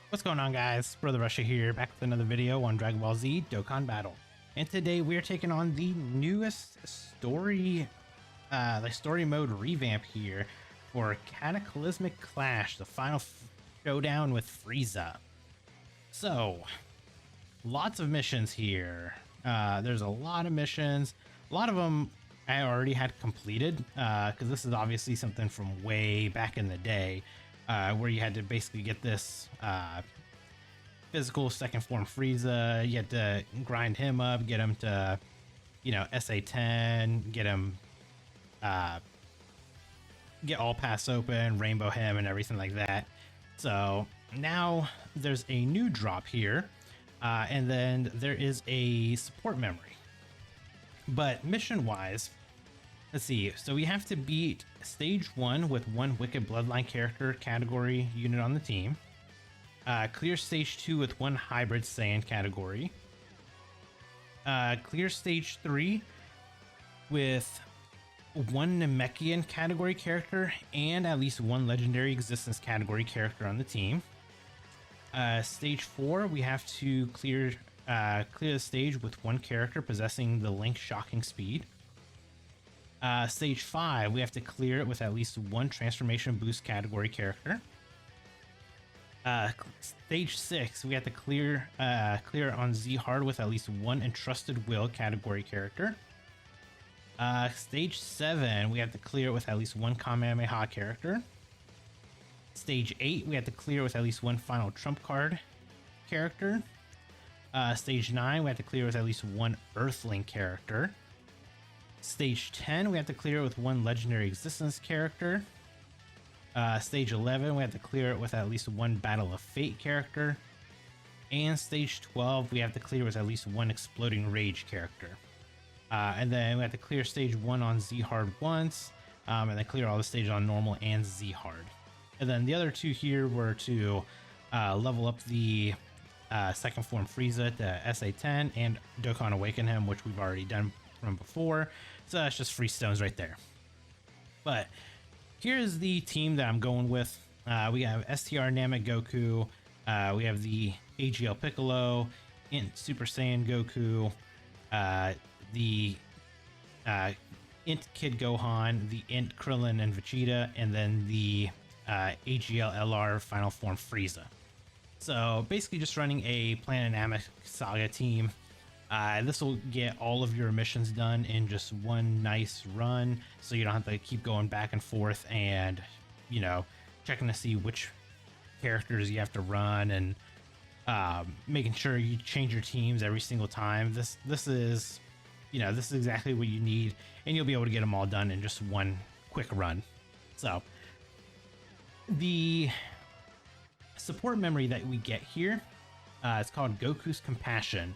What's going on, guys? Brother Russia here, back with another video on Dragon Ball Z Dokkan Battle. And today we are taking on the newest story mode revamp here for Cataclysmic Clash, the final showdown with Frieza. So, lots of missions here. There's a lot of missions. A lot of them I already had completed, because this is obviously something from way back in the day. Where you had to basically get this physical second form Frieza. You had to grind him up, get him to, SA10, get him, get all paths open, rainbow him, and everything like that. So now there's a new drop here, and then there is a support memory. But mission-wise, let's see. So we have to beat stage 1 with one Wicked Bloodline character category unit on the team. Clear stage 2 with one Hybrid Saiyan category. Clear stage 3 with one Namekian category character and at least one Legendary Existence category character on the team. Stage 4, we have to clear the stage with one character possessing the Link Shocking Speed. Stage 5, we have to clear it with at least one Transformation Boost category character. Stage 6, we have to clear on Z Hard with at least one Entrusted Will category character. Stage 7, we have to clear it with at least one Kamehameha character. Stage 8, we have to clear with at least one Final Trump Card character. Stage 9, we have to clear with at least one Earthling character. Stage 10, we have to clear it with one Legendary Existence character. Stage 11, we have to clear it with at least one Battle of Fate character. And Stage 12, we have to clear with at least one Exploding Rage character. And then we have to clear Stage 1 on Z Hard once, and then clear all the stages on Normal and Z Hard. And then the other two here were to level up the second form Frieza to SA10 and Dokkan Awaken him, which we've already done from before. So that's just free stones right there. But here's the team that I'm going with. We have STR Namek Goku. We have the AGL Piccolo, Int Super Saiyan Goku, the Int Kid Gohan, the Int Krillin and Vegeta, and then the AGL LR Final Form Frieza. So basically just running a Planet Namek Saga team. This will get all of your missions done in just one nice run, so you don't have to keep going back and forth and, checking to see which characters you have to run and making sure you change your teams every single time. This is exactly what you need, and you'll be able to get them all done in just one quick run. So the support memory that we get here, it's called Goku's Compassion.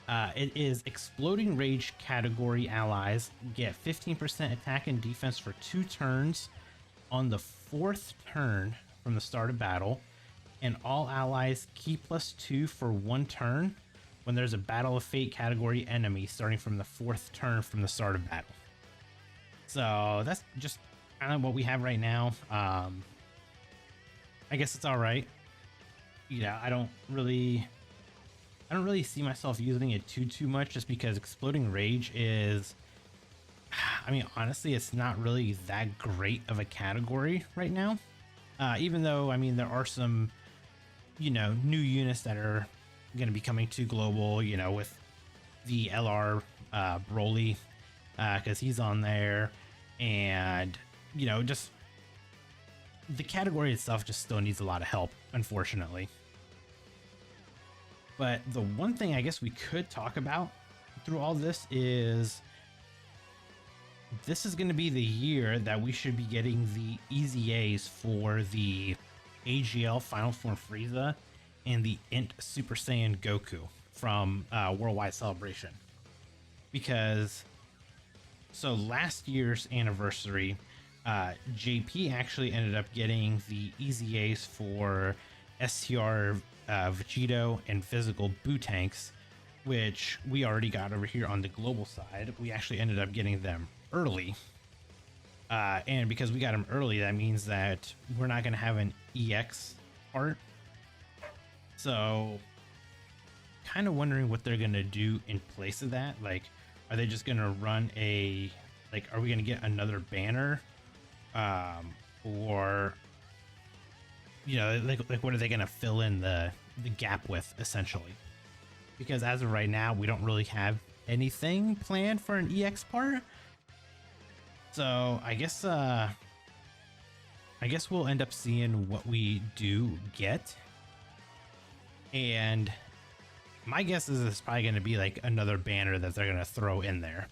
It is Exploding Rage category allies get 15% attack and defense for 2 turns on the 4th turn from the start of battle, and all allies key +2 for 1 turn when there's a Battle of Fate category enemy starting from the 4th turn from the start of battle. So that's just kind of what we have right now. I guess it's all right. I don't really see myself using it too much, just because Exploding Rage is, honestly, it's not really that great of a category right now. Even though, there are some, new units that are going to be coming to global, with the LR Broly, because he's on there, and, just the category itself just still needs a lot of help, unfortunately. But the one thing I guess we could talk about through all this is going to be the year that we should be getting the EZAs for the AGL Final Form Frieza and the Int Super Saiyan Goku from Worldwide Celebration. Because, so last year's anniversary, JP actually ended up getting the EZAs for STR Vegito and Physical Boo Tanks, which we already got over here on the global side. We actually ended up getting them early, and because we got them early, that means that we're not going to have an EX part So kind of wondering what they're gonna do in place of that. Like, are they just gonna run a, like, are we gonna get another banner, or you know, like what are they gonna fill in the gap with, essentially? Because as of right now, we don't really have anything planned for an EX part. So I guess we'll end up seeing what we do get, and my guess is it's probably going to be like another banner that they're going to throw in there.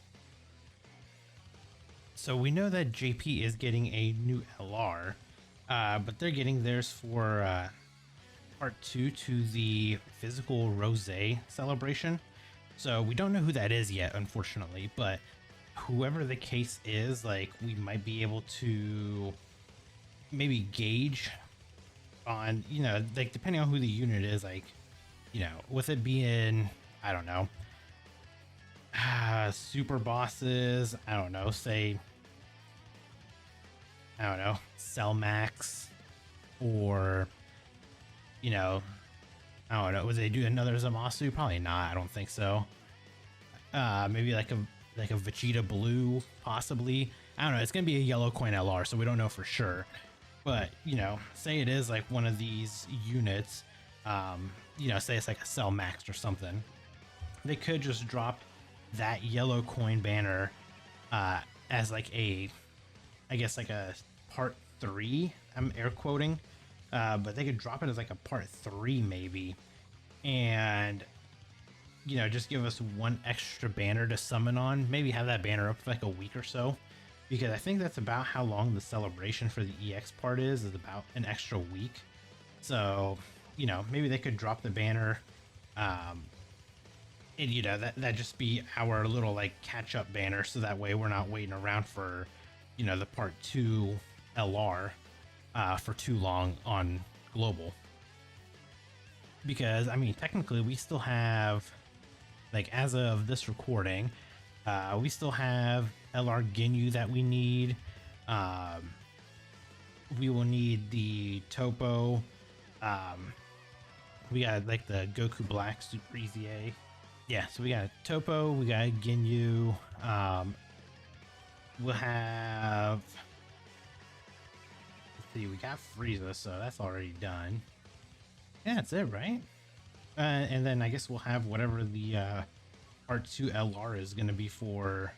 So we know that JP is getting a new LR, but they're getting theirs for part 2 to the physical Rosé celebration. So we don't know who that is yet, unfortunately, but whoever the case is, like, we might be able to maybe gauge on, you know, like, depending on who the unit is, like, you know, with it being, I don't know, super bosses, I don't know, say, I don't know, Cellmax, or, you know, I don't know, would they do another Zamasu? Probably not, I don't think so. Maybe like a Vegeta Blue, possibly. I don't know, it's gonna be a yellow coin LR, so we don't know for sure. But, you know, say it is like one of these units, you know, say it's like a Cell Max or something, they could just drop that yellow coin banner as like a, I guess like a part 3, I'm air quoting, but they could drop it as like a part 3 maybe, and, you know, just give us one extra banner to summon on, maybe have that banner up for like a week or so, because I think that's about how long the celebration for the EX part is about an extra week. So, you know, maybe they could drop the banner, and, you know, that just be our little like catch up banner, so that way we're not waiting around for, you know, the part 2 LR for too long on global. Because I mean, technically we still have, like, as of this recording, we still have LR Ginyu that we need. We will need the Topo. We got like the Goku Black Super Easy A. Yeah, so we got Topo, we got Ginyu. We'll have, let's see, we got Frieza, so that's already done. Yeah, that's it, right? And then I guess we'll have whatever the part 2 LR is going to be for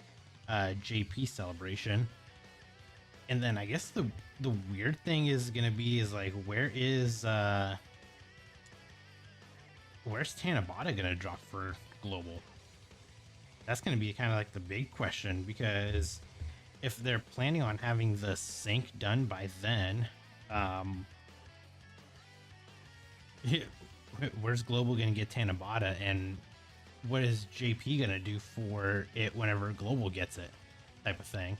JP celebration. And then I guess the weird thing is going to be is like, where's Tanabata going to drop for global? That's going to be kind of like the big question, because if they're planning on having the sync done by then, where's global going to get Tanabata, and what is JP going to do for it whenever global gets it, type of thing.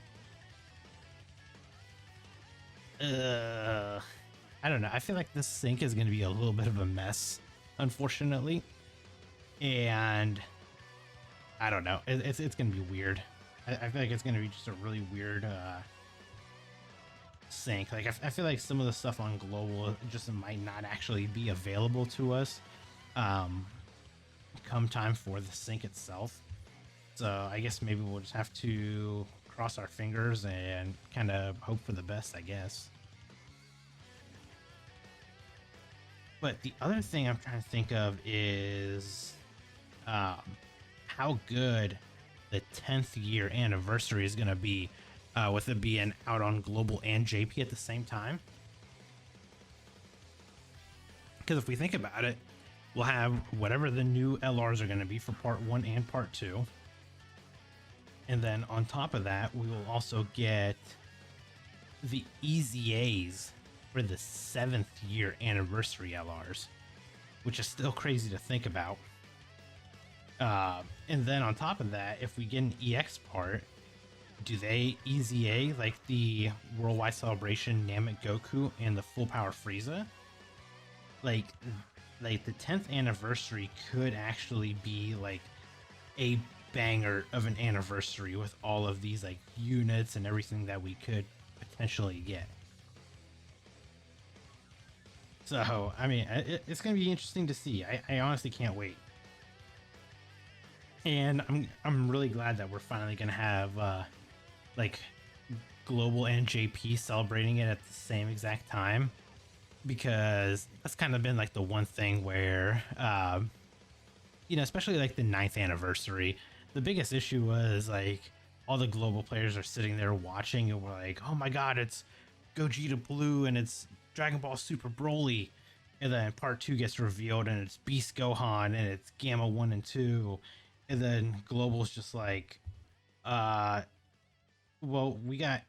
I don't know. I feel like this sync is going to be a little bit of a mess, unfortunately, and I don't know. It's going to be weird. I feel like it's going to be just a really weird sync. Like, I feel like some of the stuff on global just might not actually be available to us come time for the sync itself. So I guess maybe we'll just have to cross our fingers and kind of hope for the best, I guess. But the other thing I'm trying to think of is how good the 10th year anniversary is going to be, with it being out on global and JP at the same time. Because if we think about it, we'll have whatever the new LRs are going to be for part 1 and part 2. And then on top of that, we will also get the EZAs for the 7th year anniversary LRs, which is still crazy to think about. And then on top of that, if we get an EX part, do they EZA like the Worldwide Celebration Namek Goku and the Full Power Frieza? Like the 10th anniversary could actually be like a banger of an anniversary with all of these like units and everything that we could potentially get. So, I mean, it's going to be interesting to see. I honestly can't wait. And I'm really glad that we're finally going to have like Global and JP celebrating it at the same exact time, because that's kind of been like the one thing where you know, especially like the 9th anniversary, the biggest issue was like all the global players are sitting there watching and we're like, oh my god, it's Gogeta Blue and it's Dragon Ball Super Broly, and then part 2 gets revealed and it's Beast Gohan and it's Gamma 1 and 2, and then Global's just like, well, we got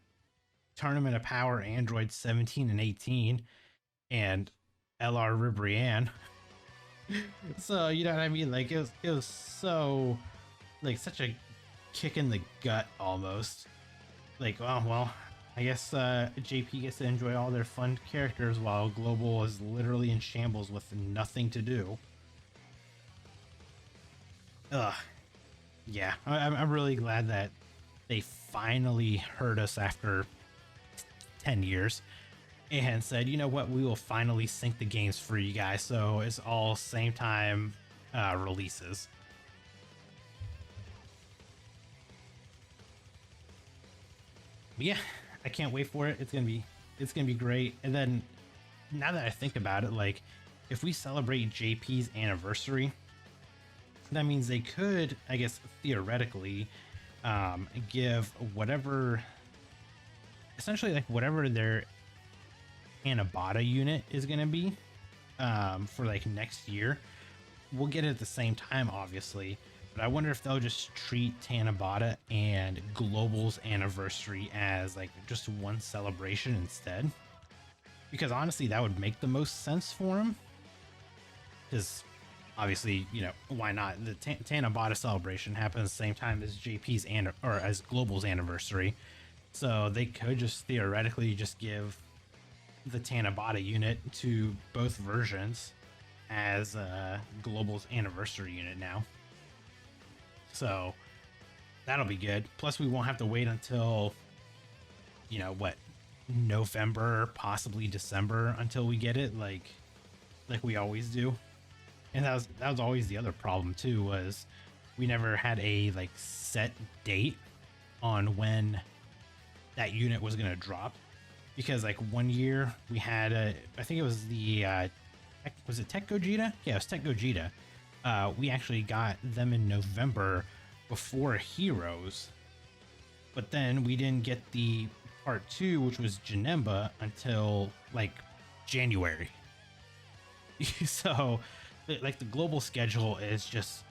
Tournament of Power Android 17 and 18 and LR Ribrianne. So, you know what I mean? Like, it was so, like, such a kick in the gut almost. Like, well, I guess JP gets to enjoy all their fun characters while Global is literally in shambles with nothing to do. Ugh. Yeah, I'm really glad that they finally heard us after 10 years and said, you know what, we will finally sync the games for you guys, so it's all same time releases. But yeah, I can't wait for it. It's gonna be great. And then now that I think about it, like if we celebrate JP's anniversary, that means they could, I guess theoretically, give whatever, essentially like whatever their Anabata unit is going to be for like next year. We'll get it at the same time, obviously, but I wonder if they'll just treat Tanabata and Global's anniversary as like just one celebration instead, because honestly that would make the most sense for them, because obviously, you know, why not? The Tanabata celebration happens the same time as JP's or as Global's anniversary, so they could just theoretically just give the Tanabata unit to both versions as Global's anniversary unit now. So that'll be good. Plus, we won't have to wait until, you know, what, November, possibly December until we get it, like we always do. And that was always the other problem too, was we never had a like set date on when that unit was going to drop, because like one year we had I think it was the was it Tech Gogeta? Yeah, it was Tech Gogeta. We actually got them in November before Heroes, but then we didn't get the part 2, which was Janemba, until like January. So like the global schedule is just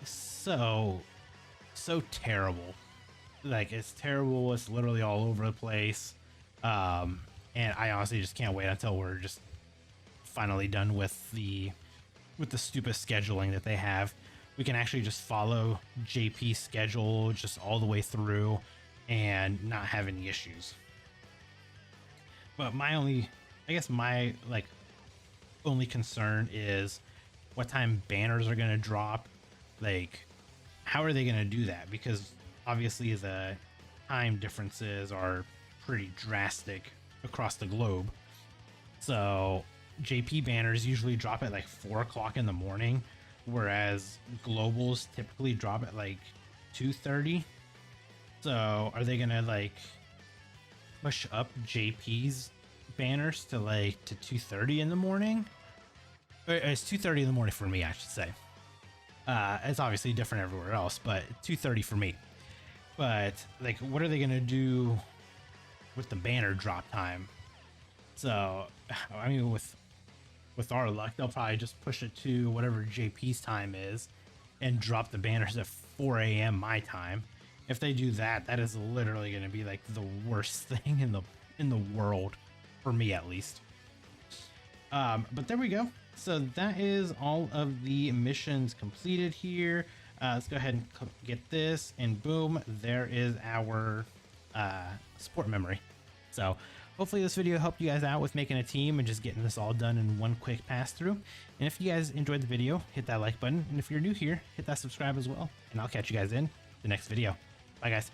so terrible. Like, it's terrible. It's literally all over the place. And I honestly just can't wait until we're just finally done with the stupid scheduling that they have. We can actually just follow JP's schedule just all the way through and not have any issues. But my only concern is what time banners are going to drop. Like, how are they going to do that? Because obviously the time differences are pretty drastic across the globe. So JP banners usually drop at like 4 o'clock in the morning, whereas globals typically drop at like 2:30. So are they going to like push up JP's banners to 2:30 in the morning? It's 2:30 in the morning for me, I should say. It's obviously different everywhere else, but 2:30 for me. But like, what are they gonna do with the banner drop time? So, I mean, with our luck, they'll probably just push it to whatever JP's time is and drop the banners at 4 a.m. my time. If they do that, that is literally gonna be like the worst thing in the world, for me at least. But there we go. So that is all of the missions completed here. Let's go ahead and get this, and boom, there is our support memory. So hopefully this video helped you guys out with making a team and just getting this all done in one quick pass through. And if you guys enjoyed the video, hit that like button. And if you're new here, hit that subscribe as well. And I'll catch you guys in the next video. Bye guys.